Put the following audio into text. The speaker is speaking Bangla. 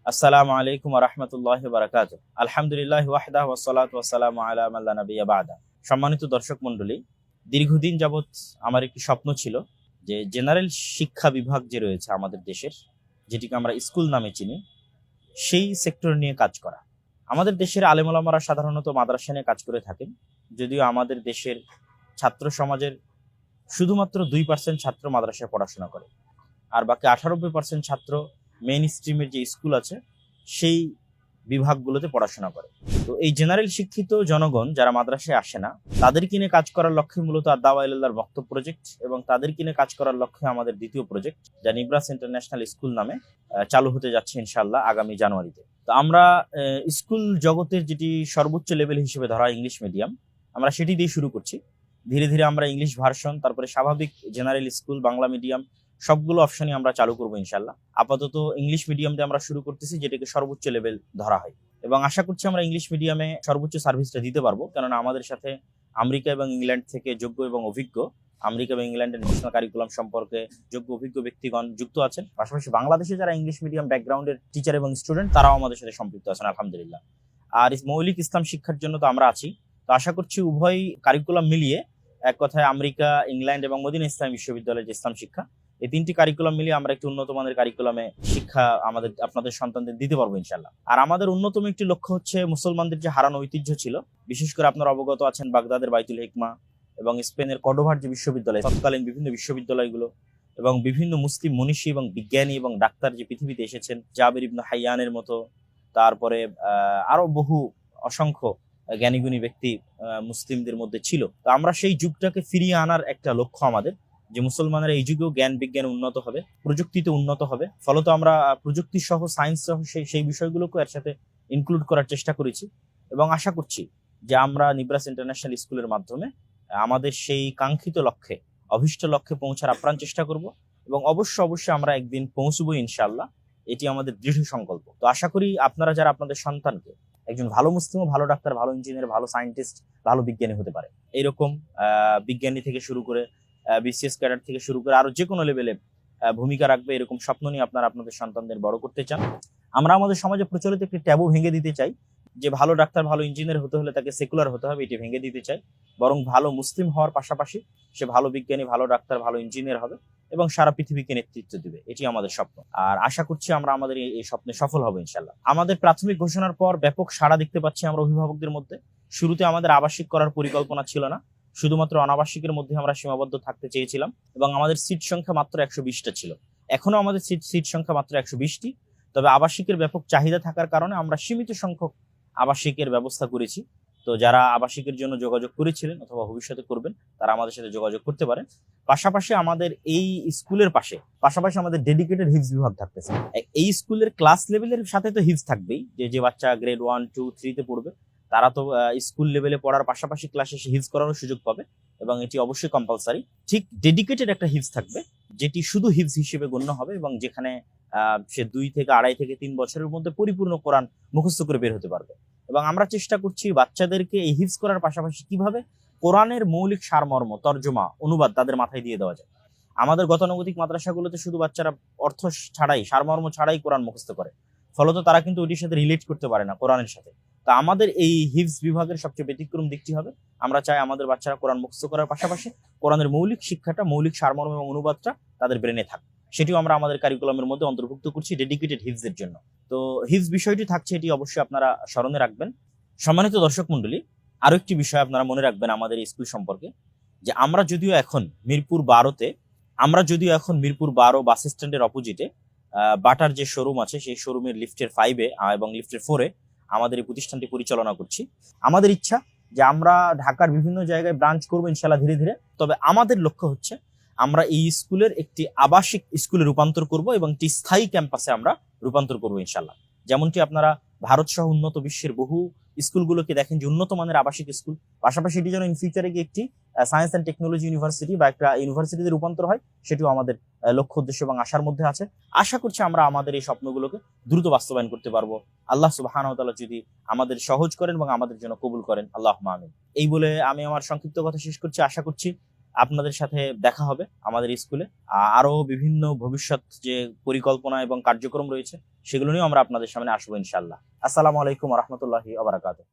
আসসালামু আলাইকুম ওয়া রাহমাতুল্লাহি ওয়া বারাকাতুহু। আলহামদুলিল্লাহি ওয়াহদাহু ওয়াসসালাতু ওয়াসসালামু আলা মান লা নাবিয়্যা বা'দা। সম্মানিত দর্শক মণ্ডলী, দীর্ঘদিন যাবৎ আমার একটি স্বপ্ন ছিল যে জেনারেল শিক্ষা বিভাগ যে রয়েছে আমাদের দেশের, যেটিকে আমরা স্কুল নামে চিনি, সেই সেক্টর নিয়ে কাজ করা। আমাদের দেশের আলেম ওলামারা সাধারণত মাদ্রাসা নিয়ে কাজ করে থাকেন, যদিও আমাদের দেশের ছাত্র সমাজের শুধুমাত্র 2% ছাত্র মাদ্রাসায় পড়াশোনা করে, আর বাকি 98% ছাত্র মেইন স্ট্রিমের যে স্কুল আছে সেই বিভাগগুলোতে পড়াশোনা করে। তো এই জেনারেল শিক্ষিত জনগণ যারা মাদ্রাসায় আসে না, তাদের কিনে কাজ করার লক্ষ্যে মূলত আদ-দাওয়া ইলাল্লাহর বক্তব্য প্রজেক্ট, এবং তাদের কিনে কাজ করার লক্ষ্যে আমাদের দ্বিতীয় প্রজেক্ট যা নিব্রাস ইন্টারন্যাশনাল স্কুল নামে চালু হতে যাচ্ছে ইনশাআল্লাহ আগামী জানুয়ারিতে। তো আমরা স্কুল জগতের যেটি সর্বোচ্চ লেভেল হিসেবে ধরা ইংলিশ মিডিয়াম, আমরা সেটি দিয়ে শুরু করছি। ধীরে ধীরে আমরা ইংলিশ ভার্সন, তারপরে স্বাভাবিক জেনারেল স্কুল, বাংলা মিডিয়াম, সবগুলো অপশনই আমরা চালু করবো ইনশাল্লাহ। আপাতত ইংলিশ মিডিয়াম দিয়ে আমরা শুরু করতেছি, যেটাকে সর্বোচ্চ লেভেল ধরা হয়, এবং আশা করছি আমরা ইংলিশ মিডিয়ামে সর্বোচ্চ সার্ভিসটা দিতে পারবো, কেননা আমাদের সাথে আমেরিকা এবং ইংল্যান্ড থেকে যোগ্য এবং অভিজ্ঞ, আমেরিকা এবং ইংল্যান্ডের ন্যাশনাল কারিকুলাম সম্পর্কে যোগ্য অভিজ্ঞ ব্যক্তিগণ যুক্ত আছেন। পাশাপাশি বাংলাদেশে যারা ইংলিশ মিডিয়াম ব্যাকগ্রাউন্ডের টিচার এবং স্টুডেন্ট, তারাও আমাদের সাথে সম্পৃক্ত আছেন আলহামদুলিল্লাহ। আর মৌলিক ইসলাম শিক্ষার জন্য তো আমরা আছি। তো আশা করছি উভয় কারিকুলাম মিলিয়ে, এক কথায় আমেরিকা, ইংল্যান্ড এবং মদিনা ইসলামী বিশ্ববিদ্যালয়ের যে ইসলাম শিক্ষা, এই তিনটি কারিকুলাম মিলিয়ে আমরা একটি উন্নত মানের কারিকুলামে শিক্ষা আপনাদের সন্তানদের দিতে পারবো ইনশাল্লাহ। আর আমাদের অন্যতম একটি লক্ষ্য হচ্ছে মুসলমানদের যে হারানো ঐতিহ্য ছিল, বিশেষ করে আপনারা অবগত আছেন বাগদাদের বাইতুল হিকমা এবং স্পেনের কর্ডোভার যে বিশ্ববিদ্যালয়, তৎকালীন বিভিন্ন বিশ্ববিদ্যালয়গুলো এবং বিভিন্ন মুসলিম মনীষী এবং বিজ্ঞানী এবং ডাক্তার যে পৃথিবীতে এসেছেন, জাবির ইবনে হাইয়ানের মতো, তারপরে আরো বহু অসংখ্য জ্ঞানীগুণী ব্যক্তি মুসলিমদের মধ্যে ছিল। তো আমরা সেই যুগটাকে ফিরিয়ে আনার একটা লক্ষ্য আমাদের, যে মুসলমানেরা এই যুগেও জ্ঞান বিজ্ঞানে উন্নত হবে, প্রযুক্তিতে উন্নত হবে। ফলত আমরা প্রযুক্তি সহ, সায়েন্স সহ সেই বিষয়গুলোকে এর সাথে ইনক্লুড করার চেষ্টা করেছি, এবং আশা করছি যে আমরা নিব্রাস ইন্টারন্যাশনাল স্কুলের মাধ্যমে আমাদের সেই কাঙ্ক্ষিত লক্ষ্যে, অভিষ্ট লক্ষ্যে পৌঁছার আপ্রাণ চেষ্টা করব, এবং অবশ্যই আমরা একদিন পৌঁছবো ইনশাআল্লাহ। এটি আমাদের দৃঢ় সংকল্প। তো আশা করি আপনারা যারা আপনাদের সন্তানকে একজন ভালো মুসলিম, ভালো ডাক্তার, ভালো ইঞ্জিনিয়ার, ভালো সায়েন্টিস্ট, ভালো বিজ্ঞানী হতে পারে, এইরকম বিজ্ঞানী থেকে শুরু করে বিসিএস ক্যাডার থেকে শুরু করে আরো যে কোনো লেভেলে ভূমিকা রাখবে, এরকম স্বপ্ন নিয়ে আপনারা আপনাদের সন্তানদের বড় করতে চান। আমরা আমাদের সমাজে প্রচলিত একটি ট্যাবু ভেঙে দিতে চাই, যে ভালো ডাক্তার, ভালো ইঞ্জিনিয়ার হতে হলে তাকে সেকুলার হতে হবে, এটি ভেঙে দিতে চাই। বরং ভালো মুসলিম হওয়ার পাশাপাশি সে ভালো বিজ্ঞানী, ভালো ডাক্তার, ভালো ইঞ্জিনিয়ার হবে এবং সারা পৃথিবীকে নেতৃত্ব দিবে। এটি আমাদের স্বপ্ন, আর আশা করছি আমরা আমাদের এই স্বপ্নে সফল হবো ইনশাল্লাহ। আমাদের প্রাথমিক ঘোষণার পর ব্যাপক সাড়া দেখতে পাচ্ছি আমরা অভিভাবকদের মধ্যে। শুরুতে আমাদের আবাসিক করার পরিকল্পনা ছিল না, শুধুমাত্র অনাবাসিকের মধ্যে আমরা সীমাবদ্ধ থাকতে চেয়েছিলাম, এবং আমাদের সিট সংখ্যা মাত্র 120টা ছিল। এখনো আমাদের সিট সংখ্যা মাত্র 120টি। তবে আবাসিকের ব্যাপক চাহিদা থাকার কারণে আমরা সীমিত সংখ্যক আবাসিকের ব্যবস্থা করেছি। তো যারা আবাসিকের জন্য যোগাযোগ করেছিলেন অথবা ভবিষ্যতে করবেন, তারা আমাদের সাথে যোগাযোগ করতে পারেন। পাশাপাশি আমাদের এই স্কুলের পাশাপাশি আমাদের ডেডিকেটেড হিফজ বিভাগ থাকতেছে। এই স্কুলের ক্লাস লেভেলের সাথে তো হিফজ থাকবেই, যে বাচ্চা গ্রেড 1, 2, 3 পড়বে, তারা তো স্কুল লেভেলে পড়ার পাশাপাশি ক্লাসে হিফজ করারও সুযোগ পাবে, এবং এটি অবশ্যই কম্পালসারি। ঠিক ডেডিকেটেড একটা হিফজ থাকবে, যেটি শুধু হিফজ হিসেবে গণ্য হবে, এবং যেখানে সে 2 থেকে 2.5 থেকে 3 বছরের মধ্যে পরিপূর্ণ কোরআন মুখস্থ করে বের হতে পারবে। এবং আমরা চেষ্টা করছি বাচ্চাদেরকে এই হিফজ করার পাশাপাশি কিভাবে কোরআনের মৌলিক সারমর্ম, তর্জমা, অনুবাদ তাদের মাথায় দিয়ে দেওয়া যায়। আমাদের গতানুগতিক মাদ্রাসাগুলোতে শুধু বাচ্চারা অর্থ ছাড়াই, সারমর্ম ছাড়াই কোরআন মুখস্থ করে, ফলত তারা কিন্তু ওটির সাথে রিলেট করতে পারে না কোরআনের সাথে। তা আমাদের এই হিফজ বিভাগের সবচেয়ে ব্যতিক্রম দিকটি হবে, আমরা চাই আমাদের বাচ্চারা কোরআন মুখস্থ করার পাশাপাশি কোরআনের মৌলিক শিক্ষাটা, মৌলিক সারমর্ম এবং অনুবাদটা তাদের ব্রেনে থাক। সেটিও আমরা আমাদের কারিকুলামের মধ্যে অন্তর্ভুক্ত করছি ডেডিকেটেড হিফজের জন্য। তো হিফজ বিষয়টি থাকছে, এটি অবশ্যই আপনারা স্মরণে রাখবেন। সম্মানিত দর্শক মন্ডলী, আরো একটি বিষয় আপনারা মনে রাখবেন আমাদের এই স্কুল সম্পর্কে, যে আমরা যদিও এখন মিরপুর 12 বাস স্ট্যান্ডের অপোজিটে বাটার যে শোরুম আছে, সেই শোরুমের লিফটের 5-এ এবং লিফটের 4-এ আমাদের এই প্রতিষ্ঠানটি পরিচালনা করছি। আমাদের ইচ্ছা যে আমরা ঢাকার বিভিন্ন জায়গায় ব্রাঞ্চ করবো ইনশাল্লাহ ধীরে ধীরে। তবে আমাদের লক্ষ্য হচ্ছে আমরা এই স্কুলের একটি আবাসিক স্কুলে রূপান্তর করব, এবং একটি স্থায়ী ক্যাম্পাসে আমরা রূপান্তর করবো ইনশাল্লাহ। যেমনটি আপনারা ভারত সহ উন্নত বিশ্বের বহু স্কুলগুলোকে দেখেন যে উন্নত মানের আবাসিক স্কুল, পাশাপাশি এটি যেন ইন ফিউচারে গিয়ে একটি সায়েন্স অ্যান্ড টেকনোলজি ইউনিভার্সিটি বা একটা ইউনিভার্সিটিতে রূপান্তর হয়, সেটিও আমাদের লক্ষ্য, উদ্দেশ্য এবং আশার মধ্যে আছে। আশা করছি আমরা আমাদের এই স্বপ্নগুলোকে দ্রুত বাস্তবায়ন করতে পারবো, আল্লাহ সুবহানাহু ওয়া তাআলা যদি আমাদের সহজ করেন এবং আমাদের জন্য কবুল করেন, আল্লাহুম্মা আমিন। এই বলে আমি আমার সংক্ষিপ্ত কথা শেষ করছি। আশা করছি আপনাদের সাথে দেখা হবে আমাদের স্কুলে। আরো বিভিন্ন ভবিষ্যৎ যে পরিকল্পনা এবং কার্যক্রম রয়েছে সেগুলো নিয়েও আমরা আপনাদের সামনে আসবো ইনশাআল্লাহ। আসসালামু আলাইকুম ওয়া রাহমাতুল্লাহি ওয়া বারাকাতুহু।